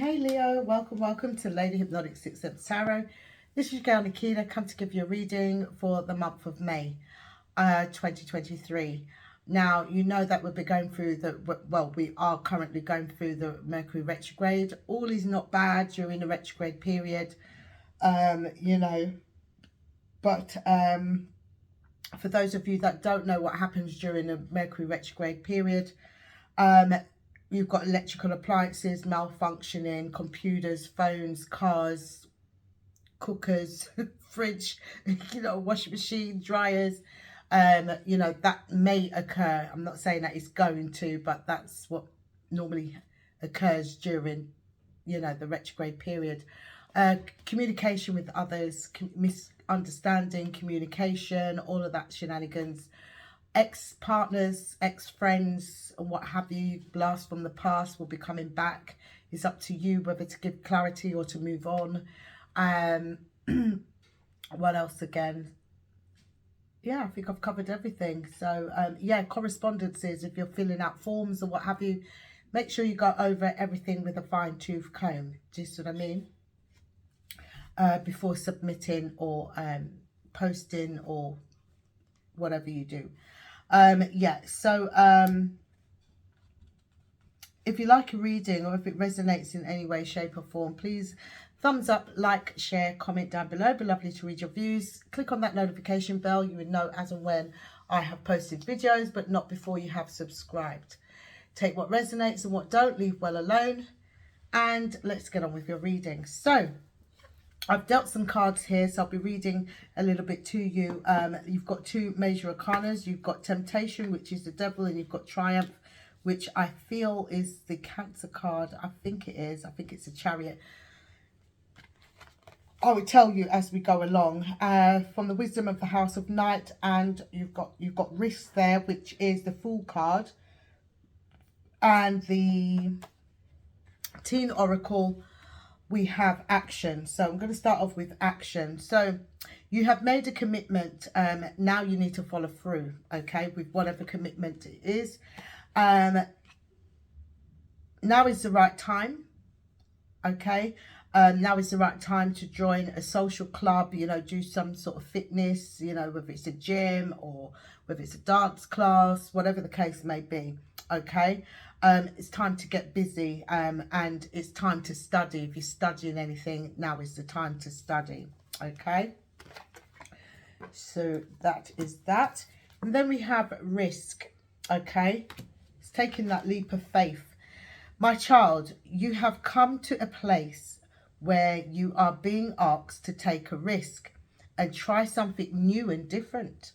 Hey Leo, welcome to Lady Hypnotic 6 Tarot. This is your girl NIKI, come to give you a reading for the month of May 2023. Now, you know that we'll be going through we are currently going through the Mercury retrograde. All is not bad during the retrograde period, but for those of you that don't know what happens during the Mercury retrograde period, you've got electrical appliances malfunctioning, computers, phones, cars, cookers, fridge, washing machine, dryers. That may occur. I'm not saying that it's going to, but that's what normally occurs during, the retrograde period. Communication with others, misunderstanding, communication, all of that shenanigans. Ex-partners, ex-friends, and what have you, blasts from the past will be coming back. It's up to you whether to give clarity or to move on. What else again? Yeah, I think I've covered everything. So, correspondences, if you're filling out forms or what have you, make sure you go over everything with a fine-tooth comb. Do you see what I mean? Before submitting or posting or whatever you do. If you like a reading or if it resonates in any way, shape or form, please thumbs up, like, share, comment down below. It'd be lovely to read your views. Click on that notification bell. You will know as and when I have posted videos, but not before you have subscribed. Take what resonates and what don't, leave well alone. And let's get on with your reading. So, I've dealt some cards here, so I'll be reading a little bit to you. You've got two major arcanas. You've got Temptation, which is the devil, and you've got Triumph, which I feel is the Cancer card. I think it is. I think it's a Chariot. I will tell you as we go along. From the Wisdom of the House of Night, and you've got Risk there, which is the Fool card, and the Teen Oracle. We have action. So I'm going to start off with action. So you have made a commitment. Now you need to follow through, okay, with whatever commitment it is. Now is the right time, okay. Now is the right time to join a social club, do some sort of fitness, whether it's a gym or whether it's a dance class, whatever the case may be, okay. It's time to get busy, and it's time to study. If you're studying anything, now is the time to study, okay. So that is that. And then we have Risk, okay. It's taking that leap of faith. My child, you have come to a place where you are being asked to take a risk and try something new and different.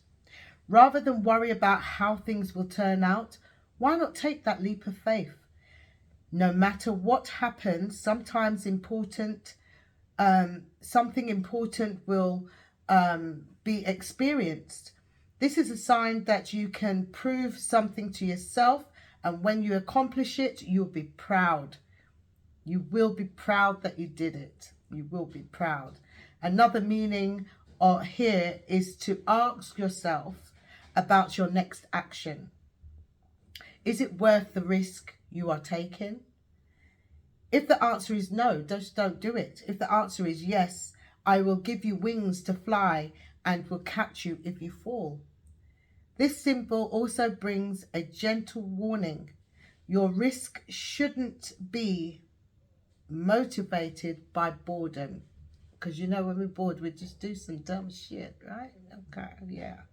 Rather than worry about how things will turn out, why not take that leap of faith? No matter what happens, something important will be experienced. This is a sign that you can prove something to yourself, and when you accomplish it, you'll be proud. You will be proud that you did it. You will be proud. Another meaning here is to ask yourself about your next action. Is it worth the risk you are taking? If the answer is no, just don't do it. If the answer is yes, I will give you wings to fly and will catch you if you fall. This symbol also brings a gentle warning. Your risk shouldn't be motivated by boredom. Because when we're bored, we just do some dumb shit, right? Okay, yeah.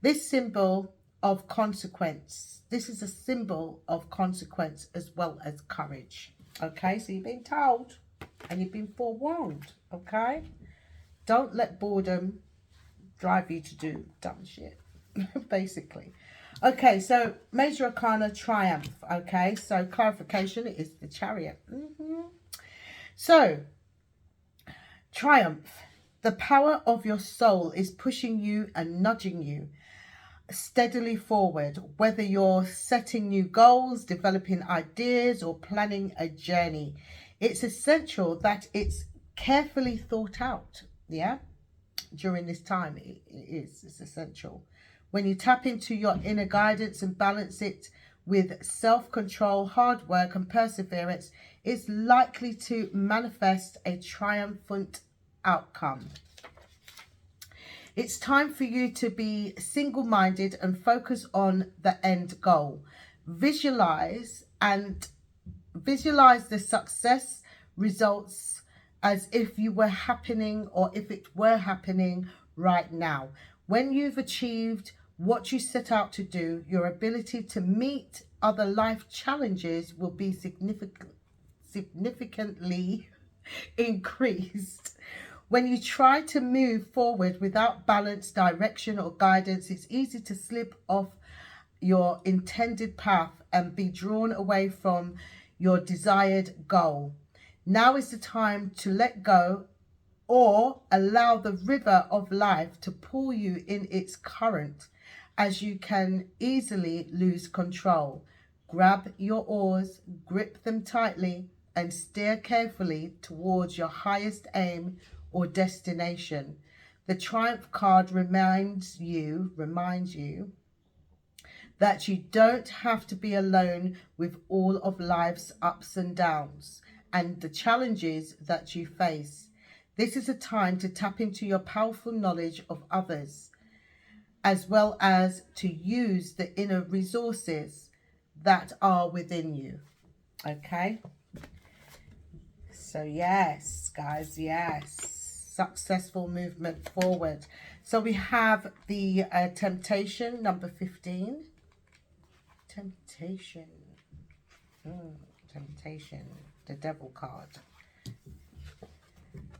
This symbol of consequence. This is a symbol of consequence as well as courage. Okay, so you've been told and you've been forewarned. Okay, don't let boredom drive you to do dumb shit, basically. Okay, so major arcana, Triumph. Okay, so clarification, it is the Chariot. So Triumph, the power of your soul is pushing you and nudging you steadily forward, whether you're setting new goals, developing ideas, or planning a journey. It's essential that it's carefully thought out, during this time. It's essential. When you tap into your inner guidance and balance it with self-control, hard work and perseverance, is likely to manifest a triumphant outcome. It's time for you to be single-minded and focus on the end goal. Visualize the success results as if you were happening, or if it were happening right now. When you've achieved what you set out to do, your ability to meet other life challenges will be significantly increased. When you try to move forward without balance, direction, or guidance, it's easy to slip off your intended path and be drawn away from your desired goal. Now is the time to let go, or allow the river of life to pull you in its current, as you can easily lose control. Grab your oars, grip them tightly, and steer carefully towards your highest aim or destination. The Triumph card reminds you that you don't have to be alone with all of life's ups and downs and the challenges that you face. This is a time to tap into your powerful knowledge of others, as well as to use the inner resources that are within you. Okay? So yes, guys, yes. Successful movement forward. So we have the temptation, number 15. Temptation. Temptation. The devil card.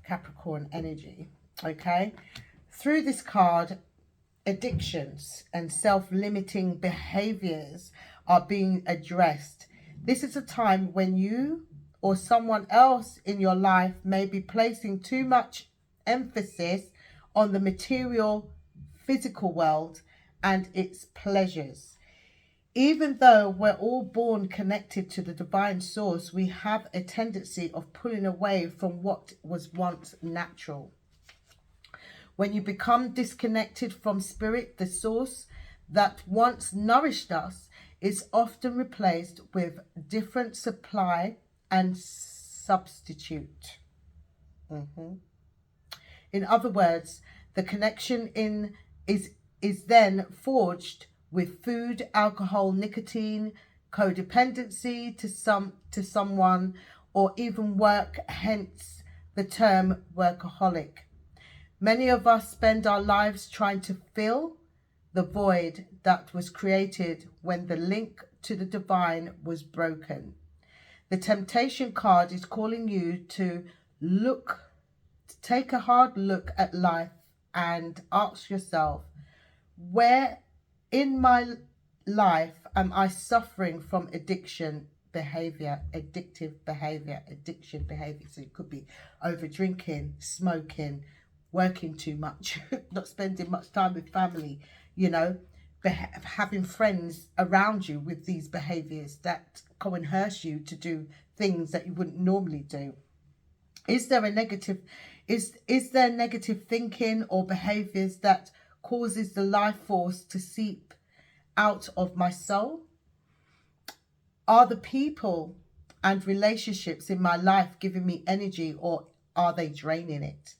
Capricorn energy. Okay. Through this card, addictions and self-limiting behaviors are being addressed. This is a time when you or someone else in your life may be placing too much emphasis on the material, physical world and its pleasures. Even though we're all born connected to the divine source, we have a tendency of pulling away from what was once natural. When you become disconnected from spirit, the source that once nourished us is often replaced with different supply and substitute. In other words, the connection is then forged with food, alcohol, nicotine, codependency to someone, or even work, hence the term workaholic. Many of us spend our lives trying to fill the void that was created when the link to the divine was broken. The temptation card is calling you to take a hard look at life and ask yourself, where in my life am I suffering from addiction behavior? So it could be over drinking, smoking, working too much, not spending much time with family, having friends around you with these behaviors that coerce you to do things that you wouldn't normally do. Is there negative thinking or behaviors that causes the life force to seep out of my soul? Are the people and relationships in my life giving me energy, or are they draining it?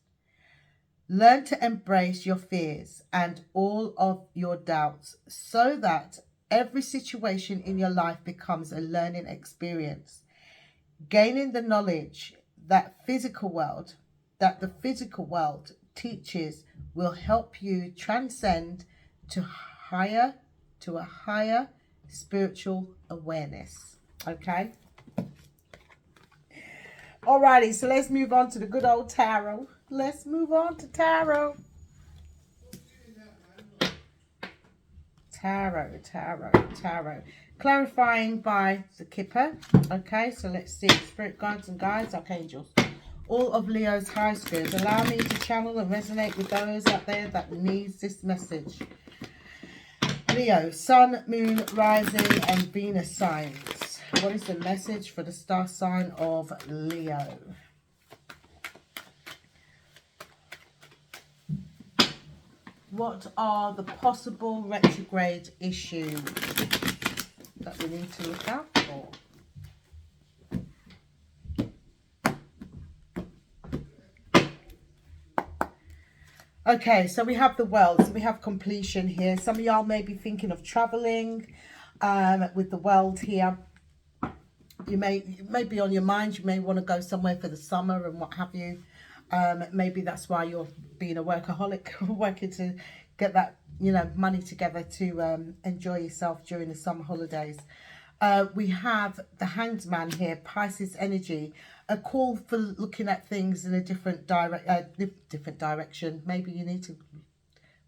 Learn to embrace your fears and all of your doubts so that every situation in your life becomes a learning experience. Gaining the knowledge that the physical world teaches will help you transcend to a higher spiritual awareness. Okay? Alrighty, so let's move on to the good old tarot. Let's move on to tarot. Tarot. Clarifying by the Kipper. Okay, so let's see. Spirit guides and guides, archangels. All of Leo's high spirits, allow me to channel and resonate with those out there that needs this message. Leo, Sun, Moon, Rising, and Venus signs. What is the message for the star sign of Leo? What are the possible retrograde issues that we need to look out for? Okay, so we have the world, so we have completion here. Some of y'all may be thinking of traveling with the world here. You may be on your mind, you may want to go somewhere for the summer and what have you. Maybe that's why you're being a workaholic, working to get that, you know, money together to enjoy yourself during the summer holidays. We have the Hanged Man here, Pisces energy, a call for looking at things in a different direction. Maybe you need to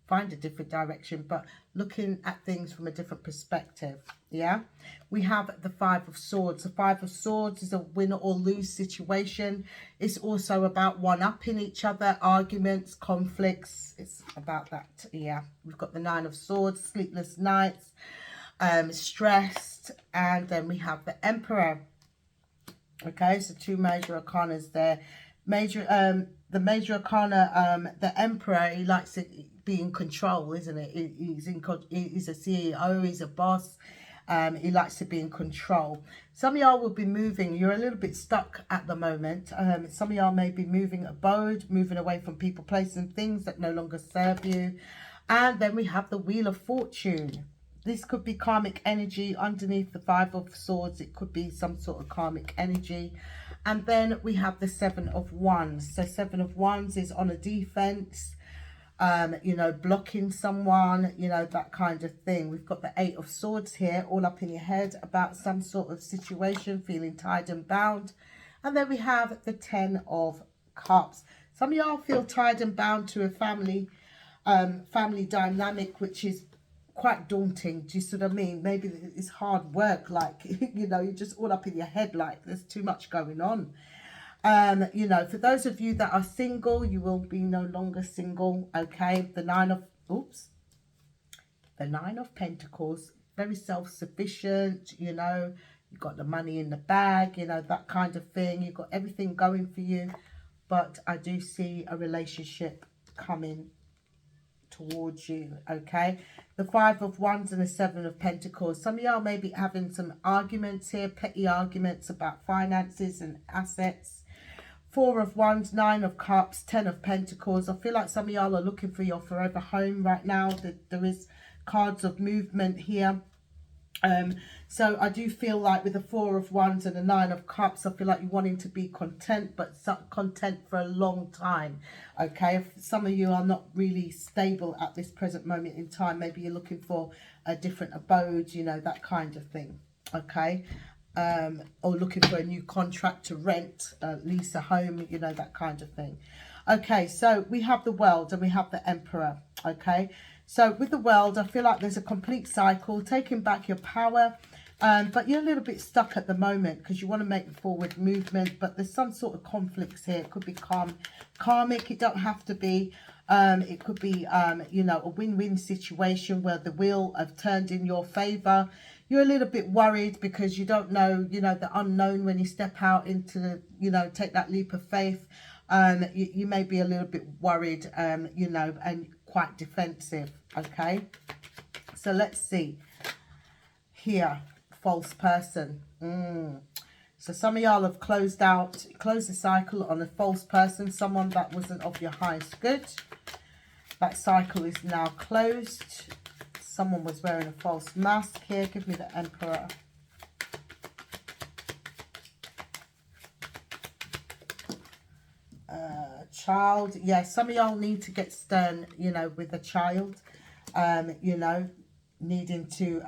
find a different direction, but looking at things from a different perspective. Yeah, we have the Five of Swords. The Five of Swords is a win or lose situation. It's also about one-upping each other, arguments, conflicts. It's about that. Yeah, we've got the Nine of Swords, sleepless nights, stressed, and then we have the Emperor. Okay, so two major arcanas there. The major arcana, the Emperor, he likes to be in control, isn't it? He's a CEO, he's a boss. He likes to be in control. Some of y'all will be moving. You're a little bit stuck at the moment. Some of y'all may be moving abode, moving away from people, places, and things that no longer serve you. And then we have the Wheel of Fortune. This could be karmic energy underneath the Five of Swords. It could be some sort of karmic energy. And then we have the Seven of Wands. So Seven of Wands is on a defense, you know, blocking someone, you know, that kind of thing. We've got the Eight of Swords here, all up in your head about some sort of situation, feeling tied and bound. And then we have the Ten of Cups. Some of y'all feel tied and bound to a family dynamic, which is quite daunting. Do you see what I mean? Maybe it's hard work, like, you know, you're just all up in your head, like there's too much going on. You know, for those of you that are single, you will be no longer single. Okay, the Nine of Pentacles, very self-sufficient, you know, you've got the money in the bag, you know, that kind of thing. You've got everything going for you, but I do see a relationship coming towards you. Okay, the Five of Wands and the Seven of Pentacles. Some of y'all may be having some arguments here, petty arguments about finances and assets. Four of Wands, Nine of Cups, Ten of Pentacles. I feel like some of y'all are looking for your forever home right now. There is cards of movement here. So I do feel like with the Four of Wands and the Nine of Cups, I feel like you're wanting to be content, but content for a long time. Okay, if some of you are not really stable at this present moment in time, maybe you're looking for a different abode, you know, that kind of thing. Okay, or looking for a new contract to rent, lease a home, you know, that kind of thing. Okay, so we have the World and we have the Emperor. Okay, so with the World, I feel like there's a complete cycle, taking back your power, but you're a little bit stuck at the moment because you want to make forward movement, but there's some sort of conflicts here. It could be karmic, it don't have to be. It could be, you know, a win-win situation where the wheel have turned in your favor. You're a little bit worried because you don't know, you know, the unknown when you step out into the, you know, take that leap of faith. You may be a little bit worried, you know, and quite defensive. Okay, so let's see here. False person. So some of y'all have closed the cycle on a false person, someone that wasn't of your highest good. That cycle is now closed. Someone was wearing a false mask here. Give me the Emperor. Child. Yeah, some of y'all need to get stern, you know, with a child. You know, needing to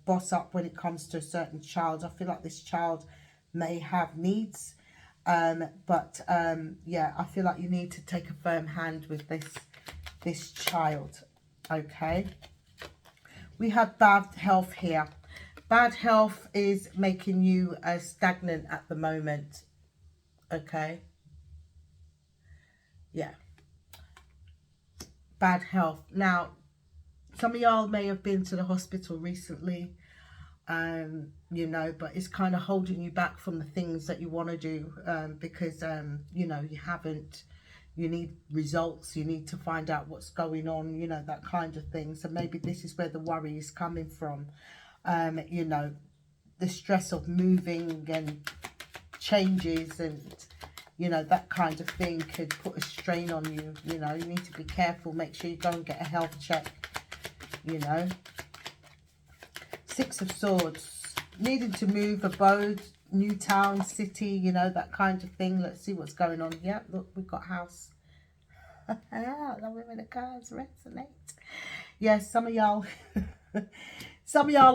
boss up when it comes to a certain child. I feel like this child may have needs, but yeah, I feel like you need to take a firm hand with this child. Okay, we have bad health here. Bad health is making you stagnant at the moment. Okay, yeah, bad health. Now, some of y'all may have been to the hospital recently, you know, but it's kind of holding you back from the things that you want to do, because, you know, you need results, you need to find out what's going on, you know, that kind of thing. So maybe this is where the worry is coming from, you know, the stress of moving and changes and you know, that kind of thing could put a strain on you. You know, you need to be careful. Make sure you go and get a health check, you know. Six of Swords, needing to move, abode, new town, city, you know, that kind of thing. Let's see what's going on. Yeah, look, we've got house. Love it when the cards resonate. Yes, some of y'all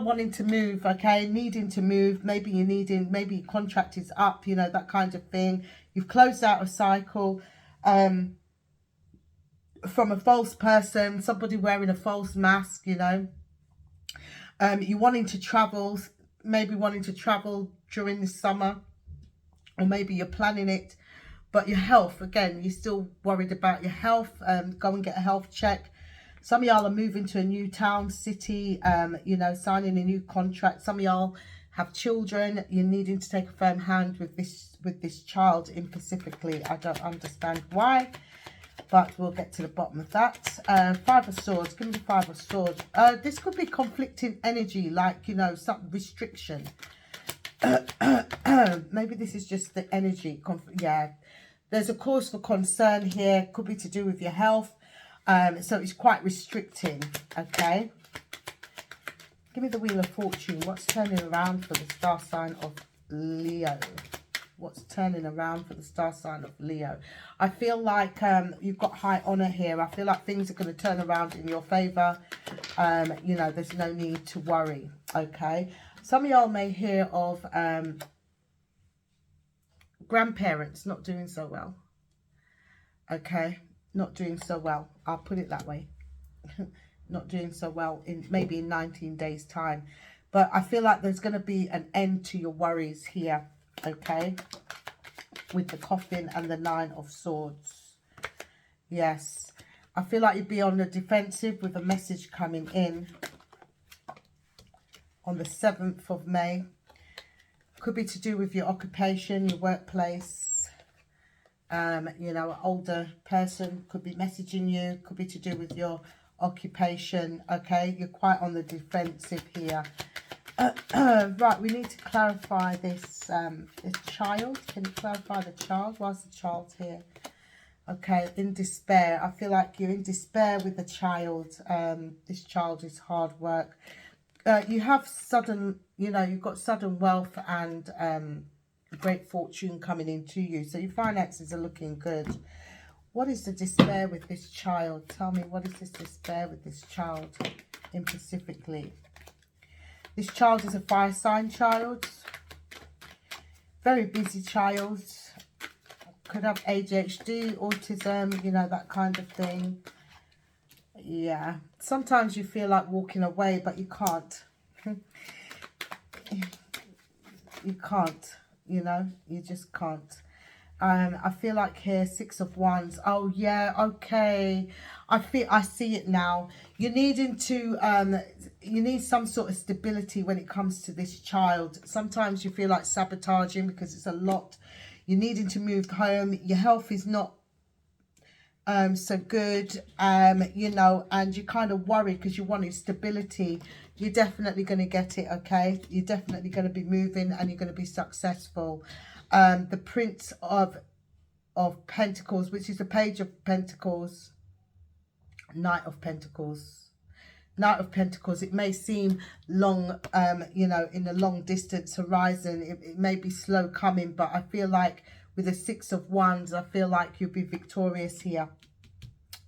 wanting to move, okay, needing to move. Maybe you're needing, maybe your contract is up, you know, that kind of thing. You've closed out a cycle from a false person, somebody wearing a false mask, you know. You're wanting to travel, maybe wanting to travel during the summer, or maybe you're planning it. But your health, again, you're still worried about your health. Go and get a health check. Some of y'all are moving to a new town, city, you know, signing a new contract. Some of y'all have children. You're needing to take a firm hand with this child in specifically. I don't understand why, but we'll get to the bottom of that. Five of Swords. Give me the Five of Swords. This could be conflicting energy, like, you know, some restriction. Maybe this is just the energy. Yeah. There's a cause for concern here. Could be to do with your health. So it's quite restricting. Okay. Give me the Wheel of Fortune. What's turning around for the star sign of Leo? What's turning around for the star sign of Leo? I feel like you've got high honor here. I feel like things are going to turn around in your favor. You know, there's no need to worry. Okay. Some of y'all may hear of grandparents not doing so well. Okay, not doing so well. I'll put it that way. Not doing so well in maybe in 19 days time. But I feel like there's going to be an end to your worries here. Okay, with the coffin and the Nine of Swords. Yes, I feel like you'd be on the defensive with a message coming in on the 7th of May. Could be to do with your occupation, your workplace. You know, an older person could be messaging you. Could be to do with your occupation. Okay, you're quite on the defensive here. Right, we need to clarify this child. Can you clarify the child? Why's the child here? Okay, in despair. I feel like you're in despair with the child. This child is hard work. You have sudden, you know, you've got sudden wealth and great fortune coming into you. So your finances are looking good. What is the despair with this child? Tell me, what is this despair with this child in specifically? This child is a fire sign child. Very busy child. Could have ADHD, autism, you know, that kind of thing. Yeah. Sometimes you feel like walking away, but you can't. You can't, you know. You just can't. I feel like here, Six of Wands. Oh, yeah, okay. I see it now. You're needing to, you need some sort of stability when it comes to this child. Sometimes you feel like sabotaging because it's a lot. You're needing to move home. Your health is not so good, you know, and you're kind of worried because you wanted stability. You're definitely going to get it, okay? You're definitely going to be moving and you're going to be successful. The Prince of Pentacles, which is the Page of Pentacles, Knight of Pentacles. Knight of Pentacles, it may seem long, you know, in the long distance horizon. It may be slow coming, but I feel like with the Six of Wands, I feel like you'll be victorious here.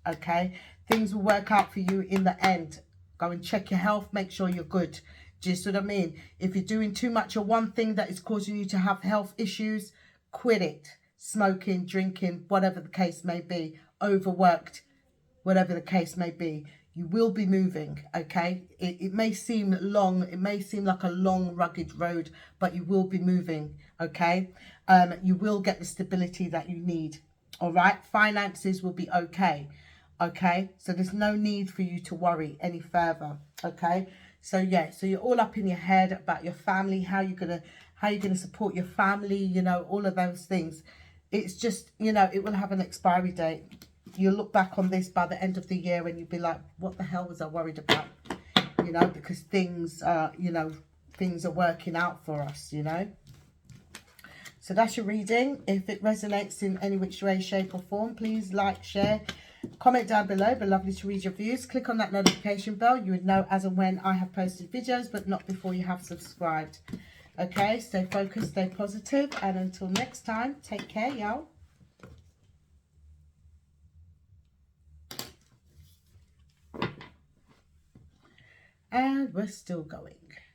Okay? Things will work out for you in the end. Go and check your health. Make sure you're good. Do you see what I mean? If you're doing too much of one thing that is causing you to have health issues, quit it. Smoking, drinking, whatever the case may be. Overworked, whatever the case may be. You will be moving, okay? It may seem long. It may seem like a long, rugged road, but you will be moving, okay? You will get the stability that you need, all right? Finances will be okay, okay? So there's no need for you to worry any further, okay? So, yeah, so you're all up in your head about your family, how you're gonna support your family, you know, all of those things. It's just, you know, it will have an expiry date. You'll look back on this by the end of the year and you'll be like, what the hell was I worried about? You know, because things, you know, things are working out for us, you know. So that's your reading. If it resonates in any which way, shape or form, please like, share, comment down below. It'd be lovely to read your views. Click on that notification bell. You would know as and when I have posted videos, but not before you have subscribed. Okay, stay focused, stay positive, and until next time, take care, y'all. And we're still going.